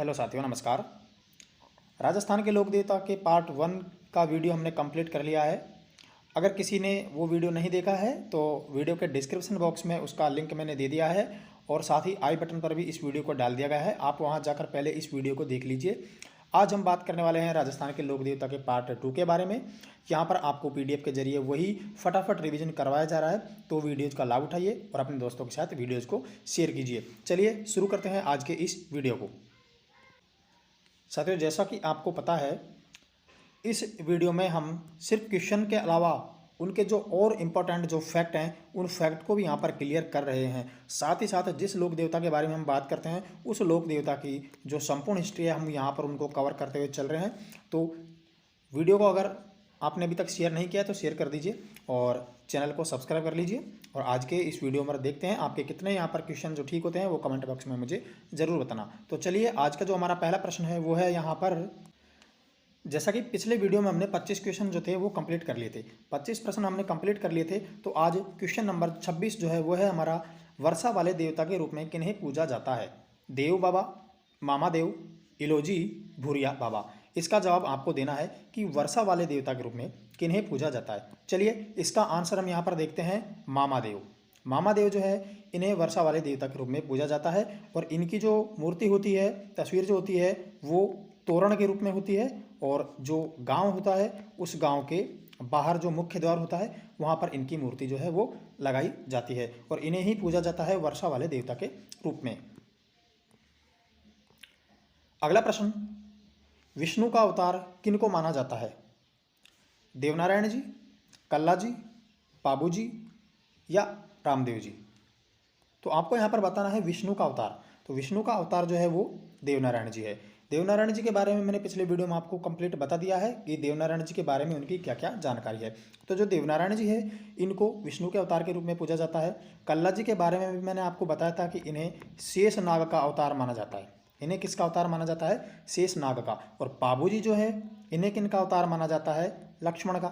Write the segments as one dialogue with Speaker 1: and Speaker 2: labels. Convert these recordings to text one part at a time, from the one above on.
Speaker 1: Hello साथियों, नमस्कार। राजस्थान के लोक देवता के पार्ट 1 का वीडियो हमने कंप्लीट कर लिया है। अगर किसी ने वो वीडियो नहीं देखा है तो वीडियो के डिस्क्रिप्शन बॉक्स में उसका लिंक मैंने दे दिया है और साथ ही आई बटन पर भी इस वीडियो को डाल दिया गया है। आप वहां जाकर पहले इस वीडियो को देख लीजिए। आज हम बात करने वाले हैं राजस्थान के लोक देवता के पार्ट 2 के बारे में। यहाँ पर आपको PDF के जरिए वही फटाफट रिवीजन करवाया जा रहा है, तो वीडियोज़ का लाभ उठाइए और अपने दोस्तों के साथ वीडियोज़ को शेयर कीजिए। चलिए शुरू करते हैं आज के इस वीडियो को। साथियों, जैसा कि आपको पता है, इस वीडियो में हम सिर्फ क्वेश्चन के अलावा उनके जो और इम्पोर्टेंट जो फैक्ट हैं उन फैक्ट को भी यहाँ पर क्लियर कर रहे हैं। साथ ही साथ जिस लोक देवता के बारे में हम बात करते हैं उस लोक देवता की जो संपूर्ण हिस्ट्री है हम यहाँ पर उनको कवर करते हुए चल रहे हैं। तो वीडियो को अगर आपने अभी तक शेयर नहीं किया है तो शेयर कर दीजिए और चैनल को सब्सक्राइब कर लीजिए। और आज के इस वीडियो में देखते हैं आपके कितने यहाँ पर क्वेश्चन जो ठीक होते हैं वो कमेंट बॉक्स में मुझे ज़रूर बताना। तो चलिए, आज का जो हमारा पहला प्रश्न है वो है यहाँ पर, जैसा कि पिछले वीडियो में हमने 25 क्वेश्चन जो थे वो कंप्लीट कर लिए थे, 25 प्रश्न हमने कंप्लीट कर लिए थे। तो आज क्वेश्चन नंबर 26 जो है वो है हमारा, वर्षा वाले देवता के रूप में किन्हें पूजा जाता है? देव बाबा, मामा देव, इलोजी, भूरिया बाबा। इसका जवाब आपको देना है कि वर्षा वाले देवता के रूप में किन्हें पूजा जाता है। चलिए, इसका आंसर हम यहाँ पर देखते हैं, मामा देव। मामा देव जो है इन्हें वर्षा वाले देवता के रूप में पूजा जाता है और इनकी जो मूर्ति होती है, तस्वीर जो होती है वो तोरण के रूप में होती है और जो गांव होता है उस गांव के बाहर जो मुख्य द्वार होता है वहाँ पर इनकी मूर्ति जो है वो लगाई जाती है और इन्हें ही पूजा जाता है वर्षा वाले देवता के रूप में। अगला प्रश्न, विष्णु का अवतार किनको माना जाता है? देवनारायण जी, कल्ला जी, पाबू जी या रामदेव जी? तो आपको यहाँ पर बताना है विष्णु का अवतार। तो विष्णु का अवतार जो है वो देवनारायण जी है। देवनारायण जी के बारे में मैंने पिछले वीडियो में आपको कंप्लीट बता दिया है कि देवनारायण जी के बारे में उनकी क्या क्या जानकारी है। तो जो देवनारायण जी है इनको विष्णु के अवतार के रूप में पूजा जाता है। कल्ला जी के बारे में भी मैंने आपको बताया था कि इन्हें शेष नाग का अवतार माना जाता है। इन्हें किसका अवतार माना जाता है? शेष नाग का। और पाबू जी जो है इन्हें किन का अवतार माना जाता है? लक्ष्मण का।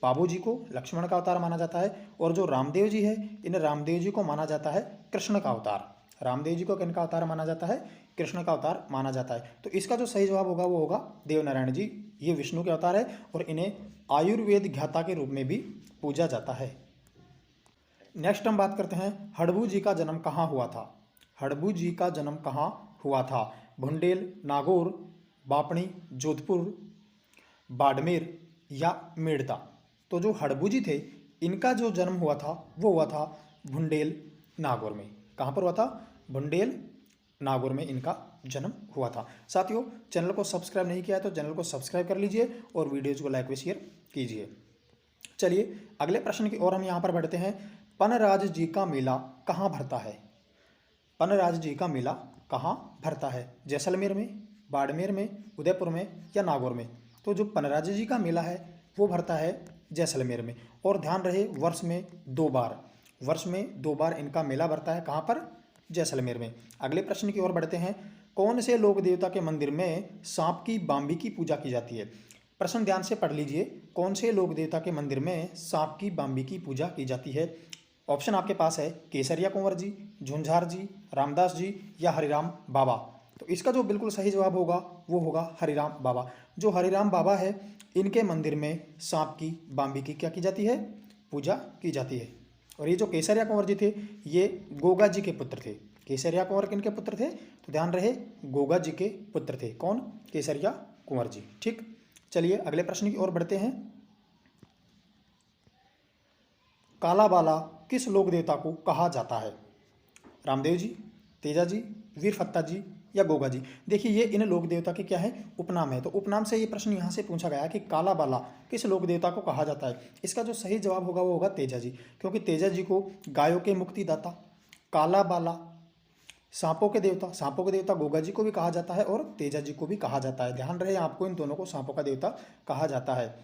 Speaker 1: पाबू जी को लक्ष्मण का अवतार माना जाता है। और जो रामदेव जी है इन्हें रामदेव जी को माना जाता है कृष्ण का अवतार। रामदेव जी को किन का अवतार माना जाता है? कृष्ण का अवतार माना जाता है। तो इसका जो सही जवाब होगा वो होगा देवनारायण जी। ये विष्णु के अवतार है और इन्हें आयुर्वेद ज्ञाता के रूप में भी पूजा जाता है। नेक्स्ट हम बात करते हैं, हड़बू जी का जन्म कहाँ हुआ था? हड़बू जी का जन्म कहाँ हुआ था? भुंडेल, नागौर, बापणी, जोधपुर, बाड़मेर या मेड़ता? तो जो हड़बू जी थे इनका जो जन्म हुआ था वो हुआ था भुंडेल, नागौर में। कहाँ पर हुआ था? भुंडेल, नागौर में इनका जन्म हुआ था। साथियों, चैनल को सब्सक्राइब नहीं किया है तो चैनल को सब्सक्राइब कर लीजिए और वीडियोज़ को लाइक व शेयर कीजिए। चलिए, अगले प्रश्न की ओर हम यहाँ पर बढ़ते हैं। पनराज जी का मेला कहाँ भरता है? पनराज जी का मेला कहाँ भरता है? जैसलमेर में, बाड़मेर में, उदयपुर में या नागौर में? तो जो पनराज जी का मेला है वो भरता है जैसलमेर में। और ध्यान रहे, वर्ष में दो बार इनका मेला भरता है। कहाँ पर? जैसलमेर में। अगले प्रश्न की ओर बढ़ते हैं, कौन से लोक देवता के मंदिर में सांप की बाम्बी की पूजा की जाती है? प्रश्न ध्यान से पढ़ लीजिए, कौन से लोक देवता के मंदिर में सांप की बाम्बी की पूजा की जाती है? ऑप्शन आपके पास है, केसरिया कुंवर जी, झुंझार जी, रामदास जी या हरिराम बाबा। तो इसका जो बिल्कुल सही जवाब होगा वो होगा हरिराम बाबा। जो हरिराम बाबा है इनके मंदिर में सांप की बाम्बी की क्या की जाती है? पूजा की जाती है। और ये जो केसरिया कुंवर जी थे ये गोगा जी के पुत्र थे। केसरिया कुंवर किनके पुत्र थे? तो ध्यान रहे, गोगा जी के पुत्र थे। कौन? केसरिया कुंवर जी। ठीक, चलिए अगले प्रश्न की ओर बढ़ते हैं। काला बाला किस लोक देवता को कहा जाता है? रामदेव जी, तेजा जी, वीरफत्ता जी या गोगा जी? देखिए, ये इन लोक देवता के क्या है? उपनाम है। तो उपनाम से ये प्रश्न यहाँ से पूछा गया कि काला बाला किस लोक देवता को कहा जाता है? इसका जो सही जवाब होगा वो होगा तेजा जी, क्योंकि तेजा जी को गायों के मुक्तिदाता, काला बाला सांपों के देवता गोगा जी को भी कहा जाता है और तेजा जी को भी कहा जाता है। ध्यान रहे, आपको इन दोनों को सांपों का देवता कहा जाता है।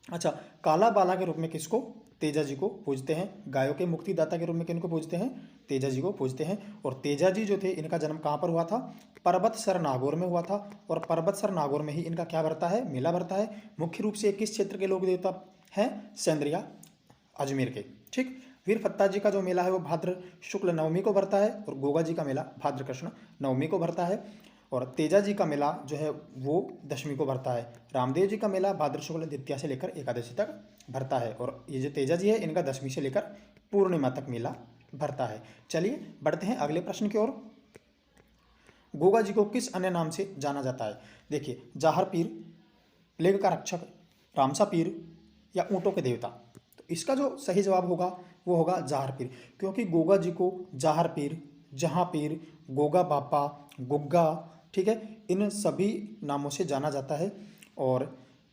Speaker 1: अच्छा, काला बाला के रूप में किसको? तेजा जी को पूजते हैं। गायों के मुक्तिदाता के रूप में किनको पूजते हैं? तेजा जी को पूजते हैं। और तेजा जी जो थे इनका जन्म कहाँ पर हुआ था? पर्वतसर नागौर में हुआ था। और पर्वतसर नागौर में ही इनका क्या भरता है? मेला भरता है। मुख्य रूप से किस क्षेत्र के लोक देवता हैं? सेंद्रिया, अजमेर के। ठीक, वीरफत्ता जी का जो मेला है वो भाद्र शुक्ल नवमी को भरता है और गोगा जी का मेला भाद्र कृष्ण नवमी को भरता है। और तेजा जी का मेला जो है वो दशमी को भरता है। रामदेव जी का मेला भाद्र शुक्ल द्वितीया से लेकर एकादशी तक भरता है और ये जो तेजा जी है इनका दशमी से लेकर पूर्णिमा तक मेला भरता है। चलिए बढ़ते हैं अगले प्रश्न की ओर। गोगा जी को किस अन्य नाम से जाना जाता है? देखिए, जाहर पीर, प्लेग का रक्षक, रामसा पीर या ऊँटों के देवता। तो इसका जो सही जवाब होगा वो होगा जाहर पीर, क्योंकि गोगा जी को जाहर पीर, जहाँ पीर, गोगा बापा, गुग्गा, ठीक है, इन सभी नामों से जाना जाता है। और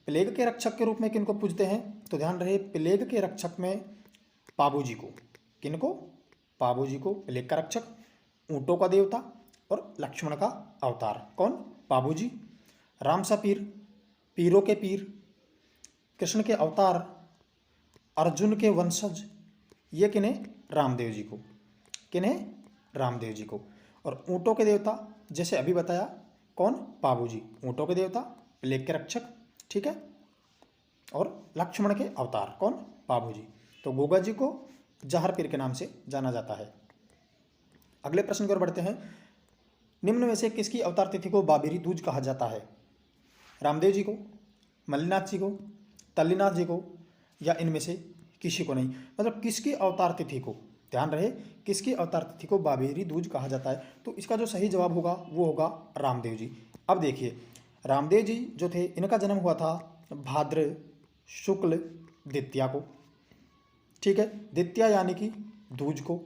Speaker 1: प्लेग के रक्षक के रूप में किनको पूजते हैं? तो ध्यान रहे, प्लेग के रक्षक में पाबू जी को, किनको? पाबू जी को प्लेग का रक्षक, ऊँटों का देवता और लक्ष्मण का अवतार। कौन? पाबू जी। रामसा पीर, पीरों के पीर, कृष्ण के अवतार, अर्जुन के वंशज, ये किन्हें? रामदेव जी को। किन्हें? रामदेव जी को। और ऊँटों के देवता जैसे अभी बताया, कौन? पाबू जी, ऊँटों के देवता, प्लेग के रक्षक, ठीक है, और लक्ष्मण के अवतार, कौन? पाबू जी। तो गोगा जी को जाहर पीर के नाम से जाना जाता है। अगले प्रश्न की ओर बढ़ते हैं। निम्न में से किसकी अवतार तिथि को बाबेरी दूज कहा जाता है? रामदेव जी को, मल्लीनाथ जी को, तल्लीनाथ जी को या इनमें से किसी को नहीं? मतलब किसकी अवतार तिथि को, ध्यान रहे, किसकी अवतार तिथि को बाबेरी दूज कहा जाता है? तो इसका जो सही जवाब होगा वो होगा रामदेव जी। अब देखिए, रामदेव जी जो थे इनका जन्म हुआ था भाद्र शुक्ल द्वितीया को, ठीक है, द्वितीया यानी कि दूज को।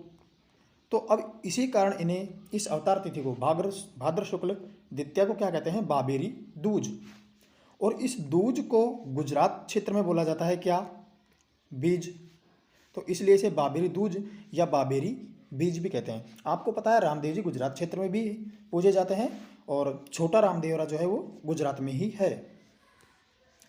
Speaker 1: तो अब इसी कारण इन्हें इस अवतार तिथि को भाद्र शुक्ल द्वितीया को क्या कहते हैं? बाबेरी दूज। और इस दूज को गुजरात क्षेत्र में बोला जाता है क्या? बीज। तो इसलिए इसे बाबेरी दूज या बाबेरी बीज भी कहते हैं। आपको पता है रामदेव जी गुजरात क्षेत्र में भी पूजे जाते हैं और छोटा रामदेवरा जो है वो गुजरात में ही है।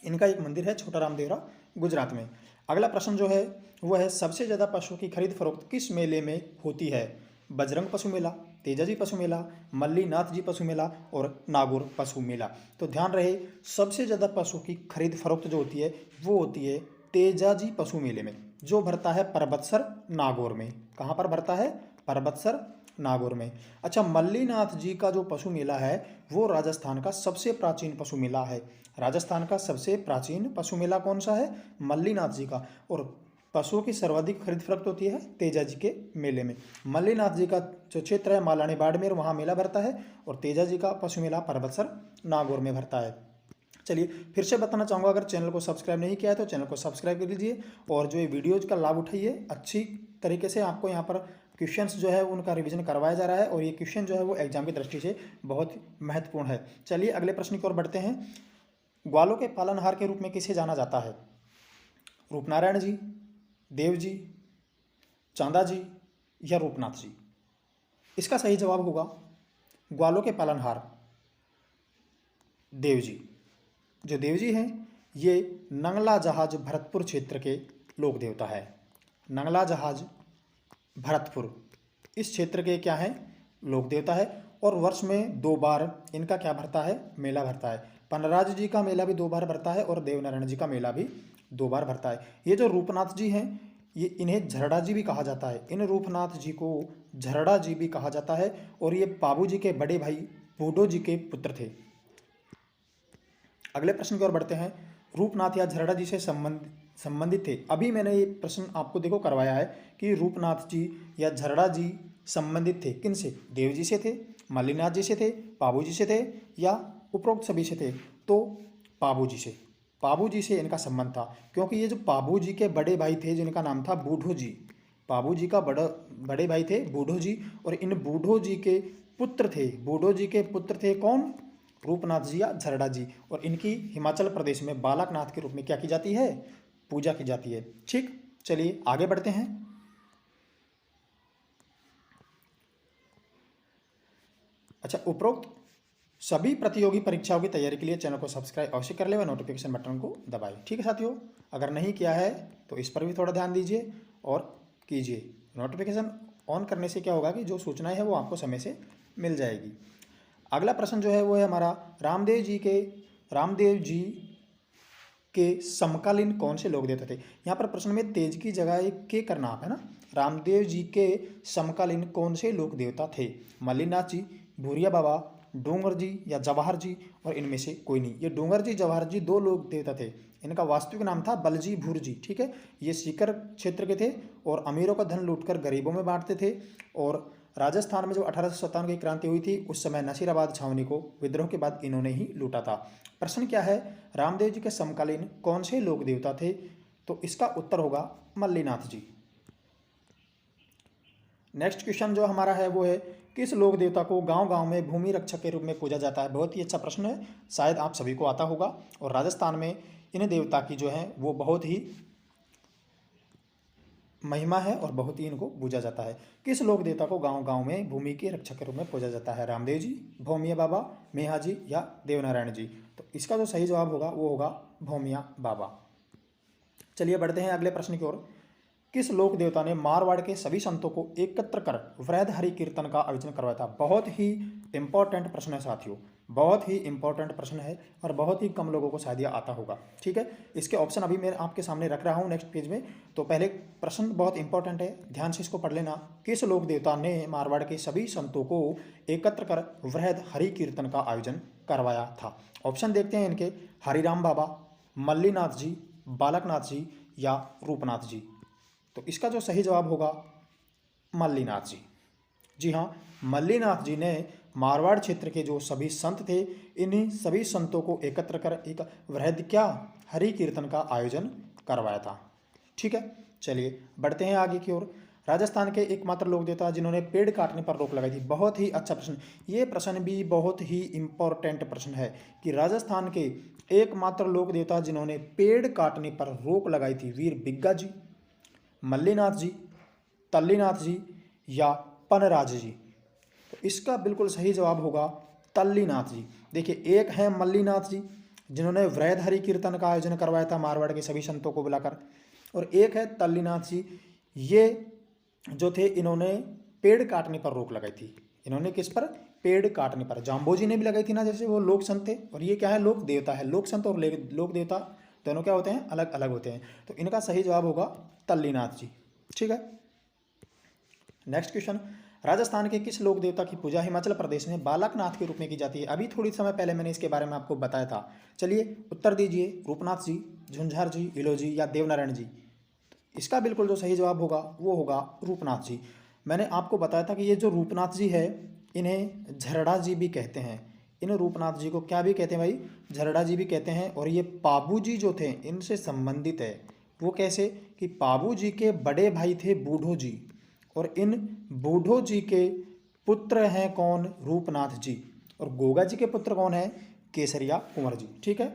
Speaker 1: इनका एक मंदिर है छोटा रामदेवरा, गुजरात में। अगला प्रश्न जो है वो है, सबसे ज़्यादा पशुओं की खरीद फरोख्त किस मेले में होती है? बजरंग पशु मेला, तेजा जी पशु मेला, मल्लीनाथ जी पशु मेला और नागौर पशु मेला। तो ध्यान रहे, सबसे ज़्यादा पशुओं की खरीद फरोख्त जो होती है वो होती है तेजा जी पशु मेले में, जो भरता है परबतसर नागौर में। कहाँ पर भरता है? परबतसर नागौर में। अच्छा, मल्लीनाथ जी का जो पशु मेला है वो राजस्थान का सबसे प्राचीन पशु मेला है। राजस्थान का सबसे प्राचीन पशु मेला कौन सा है? मल्लीनाथ जी का। और पशुओं की सर्वाधिक खरीद फरोख्त होती है तेजा जी के मेले में। मल्लीनाथ जी का जो क्षेत्र है मालानी बाड़मेर, वहाँ मेला भरता है, और तेजा जी का पशु मेला परबतसर नागौर में भरता है। चलिए फिर से बताना चाहूँगा, अगर चैनल को सब्सक्राइब नहीं किया है तो चैनल को सब्सक्राइब कर लीजिए और जो ये वीडियोज़ का लाभ उठाइए। अच्छी तरीके से आपको यहाँ पर क्वेश्चंस जो है उनका रिवीजन करवाया जा रहा है और ये क्वेश्चन जो है वो एग्जाम की दृष्टि से बहुत महत्वपूर्ण है। चलिए अगले प्रश्न की ओर बढ़ते हैं। ग्वालों के पालनहार के रूप में किसे जाना जाता है? रूपनारायण जी, देव जी, चांदा जी या रूपनाथ जी? इसका सही जवाब होगा ग्वालों के पालनहार देव जी। जो देव जी हैं ये नंगला जहाज भरतपुर क्षेत्र के लोक देवता है। नंगला जहाज भरतपुर इस क्षेत्र के क्या हैं? लोक देवता है। और वर्ष में 2 बार इनका क्या भरता है? मेला भरता है। पनराज जी का मेला भी 2 बार भरता है और देवनारायण जी का मेला भी 2 बार भरता है। ये जो रूपनाथ जी हैं ये इन्हें झरड़ा जी भी कहा जाता है। इन रूपनाथ जी को झरड़ा जी भी कहा जाता है और ये पाबू जी के बड़े भाई बूढ़ो जी के पुत्र थे। अगले प्रश्न की ओर बढ़ते हैं। रूपनाथ या झरड़ा जी से संबंधित थे। अभी मैंने ये प्रश्न आपको देखो करवाया है कि रूपनाथ जी या झरड़ा जी संबंधित थे किनसे? देव जी से थे, मल्लीनाथ जी से थे, पाबू जी से थे या उपरोक्त सभी से थे? तो पाबू जी से। पाबू जी से इनका संबंध था, क्योंकि ये जो पाबू जी के बड़े भाई थे जिनका नाम था बूढ़ो जी, पाबू जी का बड़े भाई थे बूढ़ो जी, और इन बूढ़ो जी के पुत्र थे, बूढ़ो जी के पुत्र थे कौन? रूपनाथ जी या झरड़ा जी। और इनकी हिमाचल प्रदेश में बालकनाथ के रूप में क्या की जाती है? पूजा की जाती है। ठीक, चलिए आगे बढ़ते हैं। अच्छा, उपरोक्त सभी प्रतियोगी परीक्षाओं की तैयारी के लिए चैनल को सब्सक्राइब अवश्य कर ले व नोटिफिकेशन बटन को दबाएं। ठीक है साथियों, अगर नहीं किया है तो इस पर भी थोड़ा ध्यान दीजिए और कीजिए। नोटिफिकेशन ऑन करने से क्या होगा कि जो सूचनाएं हैं वो आपको समय से मिल जाएगी। अगला प्रश्न जो है वो है हमारा, रामदेव जी के समकालीन कौन से लोक देवता थे? यहाँ पर प्रश्न में तेज की जगह एक के करना आप है ना। रामदेव जी के समकालीन कौन से लोक देवता थे? मल्लीनाथ जी, भूरिया बाबा, डोंगर जी या जवाहर जी, और इनमें से कोई नहीं। ये डोंगर जी जवाहर जी दो लोक देवता थे। इनका वास्तविक नाम था बलजी भूर जी। ठीक है, ये सीकर क्षेत्र के थे और अमीरों का धन लूटकर गरीबों में बांटते थे। और राजस्थान में जो 1857 की क्रांति हुई थी उस समय नसीराबाद छावनी को विद्रोह के बाद इन्होंने ही लूटा था। प्रश्न क्या है, रामदेव जी के समकालीन कौन से लोक देवता थे? तो इसका उत्तर होगा मल्लीनाथ जी। नेक्स्ट क्वेश्चन जो हमारा है वो है, किस लोक देवता को गांव गांव में भूमि रक्षक के रूप में पूजा जाता है? बहुत ही अच्छा प्रश्न है, शायद आप सभी को आता होगा। और राजस्थान में इन देवता की जो है वो बहुत ही महिमा है और बहुत ही इनको पूजा जाता है। किस लोक देवता को गांव गांव में भूमि के रक्षक के रूप में पूजा जाता है? रामदेव जी, भौमिया बाबा, मेहा जी या देवनारायण जी? तो इसका जो सही जवाब होगा वो होगा भौमिया बाबा। चलिए बढ़ते हैं अगले प्रश्न की ओर। किस लोक देवता ने मारवाड़ के सभी संतों को एकत्र कर वृहद हरि कीर्तन का आयोजन करवाया था? बहुत ही इंपॉर्टेंट प्रश्न है साथियों, बहुत ही इंपॉर्टेंट प्रश्न है और बहुत ही कम लोगों को शायद यह आता होगा। ठीक है, इसके ऑप्शन अभी मैं आपके सामने रख रहा हूँ नेक्स्ट पेज में। तो पहले प्रश्न बहुत इंपॉर्टेंट है, ध्यान से इसको पढ़ लेना। किस लोक देवता ने मारवाड़ के सभी संतों को एकत्र कर वृहद हरि कीर्तन का आयोजन करवाया था? ऑप्शन देखते हैं इनके, हरिराम बाबा, मल्लीनाथ जी, बालकनाथ जी या रूपनाथ जी? तो इसका जो सही जवाब होगा मल्लीनाथ जी। जी हाँ, मल्लीनाथ जी ने मारवाड़ क्षेत्र के जो सभी संत थे इन्हीं सभी संतों को एकत्र कर एक वृहद क्या हरि कीर्तन का आयोजन करवाया था। ठीक है, चलिए बढ़ते हैं आगे की ओर। राजस्थान के एकमात्र लोक देवता जिन्होंने पेड़ काटने पर रोक लगाई थी? बहुत ही अच्छा प्रश्न, ये प्रश्न भी बहुत ही इंपॉर्टेंट प्रश्न है कि राजस्थान के एकमात्र लोक देवता जिन्होंने पेड़ काटने पर रोक लगाई थी, वीर बिग्गा जी, मल्लीनाथ जी, तल्लीनाथ जी या पनराज जी? तो इसका बिल्कुल सही जवाब होगा तल्लीनाथ जी। देखिए, एक है मल्लीनाथ जी जिन्होंने वृहद हरि कीर्तन का आयोजन करवाया था मारवाड़ के सभी संतों को बुलाकर, और एक है तल्लीनाथ जी। ये जो थे इन्होंने पेड़ काटने पर रोक लगाई थी। इन्होंने किस पर? पेड़ काटने पर। जाम्बो जी ने भी लगाई थी ना, जैसे वो लोक संत थे, और ये क्या है? लोक देवता है। लोक संत और लोक देवता दोनों क्या होते हैं? अलग अलग होते हैं। तो इनका सही जवाब होगा तल्लीनाथ जी। ठीक है, नेक्स्ट क्वेश्चन। राजस्थान के किस लोक देवता की पूजा हिमाचल प्रदेश में बालकनाथ के रूप में की जाती है? अभी थोड़ी समय पहले मैंने इसके बारे में आपको बताया था। चलिए उत्तर दीजिए, रूपनाथ जी, झुंझार जी, इलो जी या देवनारायण जी? इसका बिल्कुल जो सही जवाब होगा वो होगा रूपनाथ जी। मैंने आपको बताया था कि ये जो रूपनाथ जी है इन्हें झरड़ा जी भी कहते हैं। इन रूपनाथ जी को क्या भी कहते हैं भाई? झरड़ा जी भी कहते हैं। और ये पाबू जी जो थे इनसे संबंधित है। वो कैसे? कि पाबू जी के बड़े भाई थे बूढ़ो जी, और इन बूढ़ो जी के पुत्र हैं कौन? रूपनाथ जी। और गोगा जी के पुत्र कौन है? केसरिया कुंवर जी। ठीक है,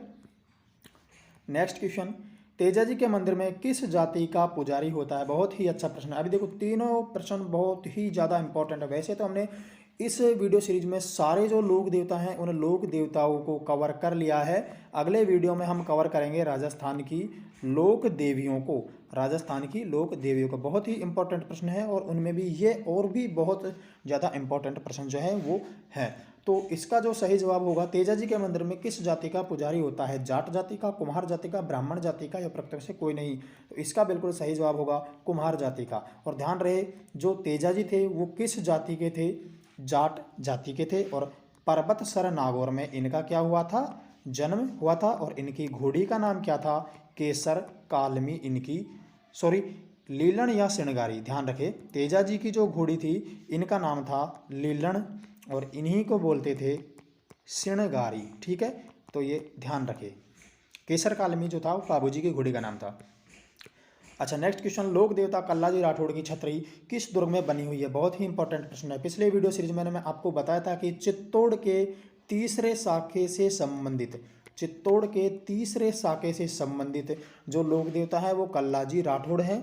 Speaker 1: नेक्स्ट क्वेश्चन। तेजा जी के मंदिर में किस जाति का पुजारी होता है? बहुत ही अच्छा प्रश्न है। अभी देखो, तीनों प्रश्न बहुत ही ज़्यादा इंपॉर्टेंट है। वैसे तो हमने इस वीडियो सीरीज में सारे जो लोक देवता हैं उन लोक देवताओं को कवर कर लिया है। अगले वीडियो में हम कवर करेंगे राजस्थान की लोक देवियों को। राजस्थान की लोक देवियों का बहुत ही इंपॉर्टेंट प्रश्न है, और उनमें भी ये और भी बहुत ज़्यादा इंपॉर्टेंट प्रश्न जो है वो है। तो इसका जो सही जवाब होगा, तेजा जी के मंदिर में किस जाति का पुजारी होता है? जाट जाति का, कुम्हार जाति का, ब्राह्मण जाति का या प्रत्यक्ष से कोई नहीं? तो इसका बिल्कुल सही जवाब होगा कुम्हार जाति का। और ध्यान रहे, जो तेजा जी थे वो किस जाति के थे? जाट जाति के थे। और पर्वतसर नागौर में इनका क्या हुआ था? जन्म हुआ था। और इनकी घोड़ी का नाम क्या था? केसर कालमी इनकी, सॉरी, लीलन या श्रृंगारी। ध्यान रखें, तेजा जी की जो घोड़ी थी इनका नाम था लीलन और इन्हीं को बोलते थे श्रृंगारी। ठीक है, तो ये ध्यान रखें। केसर कालमी जो था वो बाबू जी की घोड़ी का नाम था। अच्छा, नेक्स्ट क्वेश्चन। लोक देवता कल्लाजी राठौड़ की छतरी किस दुर्ग में बनी हुई है? बहुत ही इंपॉर्टेंट प्रश्न है। पिछले वीडियो सीरीज में मैं आपको बताया था कि चित्तौड़ के तीसरे साके से संबंधित, चित्तौड़ के तीसरे साके से संबंधित जो लोक देवता है वो कल्लाजी राठौड़ हैं।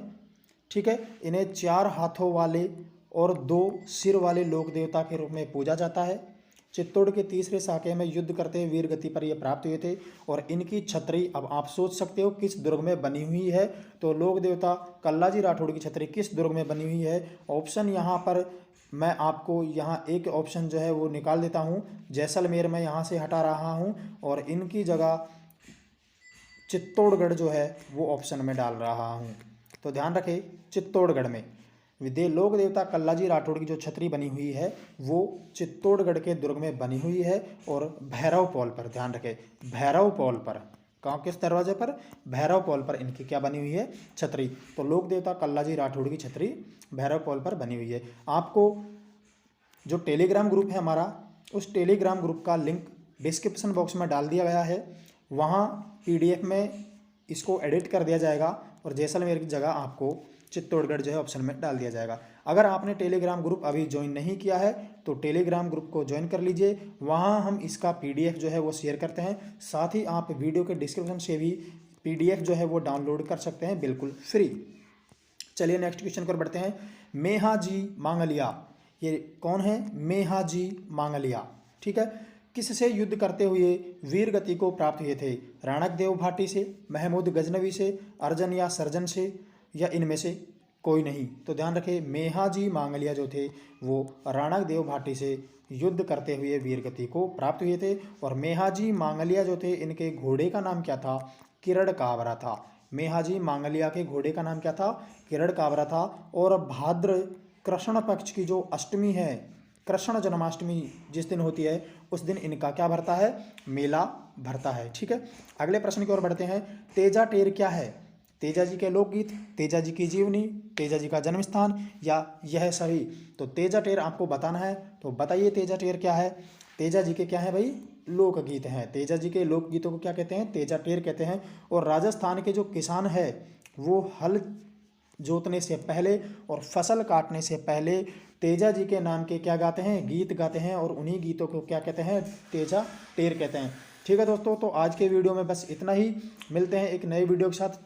Speaker 1: ठीक है, इन्हें 4 हाथों वाले और 2 सिर वाले लोक देवता के रूप में पूजा जाता है। चित्तौड़ के तीसरे साके में युद्ध करते हुए वीर गति पर ये प्राप्त हुए थे। और इनकी छतरी, अब आप सोच सकते हो किस दुर्ग में बनी हुई है? तो लोक देवता कल्लाजी राठौड़ की छतरी किस दुर्ग में बनी हुई है? ऑप्शन यहाँ पर मैं आपको यहाँ एक ऑप्शन जो है वो निकाल देता हूँ। जैसलमेर में यहाँ से हटा रहा हूँ और इनकी जगह चित्तौड़गढ़ जो है वो ऑप्शन में डाल रहा हूँ। तो ध्यान रखें, चित्तौड़गढ़ में। लोक देवता कल्लाजी राठौड़ की जो छतरी बनी हुई है वो चित्तौड़गढ़ के दुर्ग में बनी हुई है और भैरव पॉल पर, ध्यान रखें, भैरव पॉल पर, कहाँ, किस दरवाजे पर, भैरव पॉल पर इनकी क्या बनी हुई है, छतरी। तो लोक देवता कल्लाजी राठौड़ की छतरी भैरव पॉल पर बनी हुई है। आपको जो टेलीग्राम ग्रुप है हमारा, उस टेलीग्राम ग्रुप का लिंक डिस्क्रिप्शन बॉक्स में डाल दिया गया है। वहाँ PDF में इसको एडिट कर दिया जाएगा और जैसलमेर की जगह आपको चित्तौड़गढ़ जो है ऑप्शन में डाल दिया जाएगा। अगर आपने टेलीग्राम ग्रुप अभी ज्वाइन नहीं किया है तो टेलीग्राम ग्रुप को ज्वाइन कर लीजिए। वहाँ हम इसका PDF जो है वो शेयर करते हैं। साथ ही आप वीडियो के डिस्क्रिप्शन से भी PDF जो है वो डाउनलोड कर सकते हैं बिल्कुल फ्री। चलिए नेक्स्ट क्वेश्चन पर बढ़ते हैं। मेहाजी मांगलिया, ये कौन है, मेहाजी मांगलिया, ठीक है। किससे युद्ध करते हुए वीर गति को प्राप्त हुए थे, राणक देव भाटी से, महमूद गजनवी से, अर्जन या सर्जन से, या इनमें से कोई नहीं। तो ध्यान रखें, मेहाजी मांगलिया जो थे वो राणक देव भाटी से युद्ध करते हुए वीर गति को प्राप्त हुए थे। और मेहाजी मांगलिया जो थे इनके घोड़े का नाम क्या था, किरण काबरा था। मेहाजी मांगलिया के घोड़े का नाम क्या था, किरण काबरा था। और भाद्र कृष्ण पक्ष की जो अष्टमी है, कृष्ण जन्माष्टमी जिस दिन होती है उस दिन इनका क्या भरता है, मेला भरता है, ठीक है। अगले प्रश्न की ओर बढ़ते हैं। तेजा टेर क्या है, तेजा जी के लोकगीत, तेजा जी की जीवनी, तेजा जी का जन्म स्थान, या यह सभी। तो तेजा टेर आपको बताना है, तो बताइए तेजा टेर क्या है। तेजा जी के क्या है भाई, लोकगीत हैं। तेजा जी के लोकगीतों को क्या कहते हैं, तेजा टेर कहते हैं। और राजस्थान के जो किसान है वो हल जोतने से पहले और फसल काटने से पहले तेजा जी के नाम के क्या गाते हैं, गीत गाते हैं, और उन्हीं गीतों को क्या कहते हैं, तेजा टेर कहते हैं। ठीक है दोस्तों, तो आज के वीडियो में बस इतना ही। मिलते हैं एक नए वीडियो के साथ।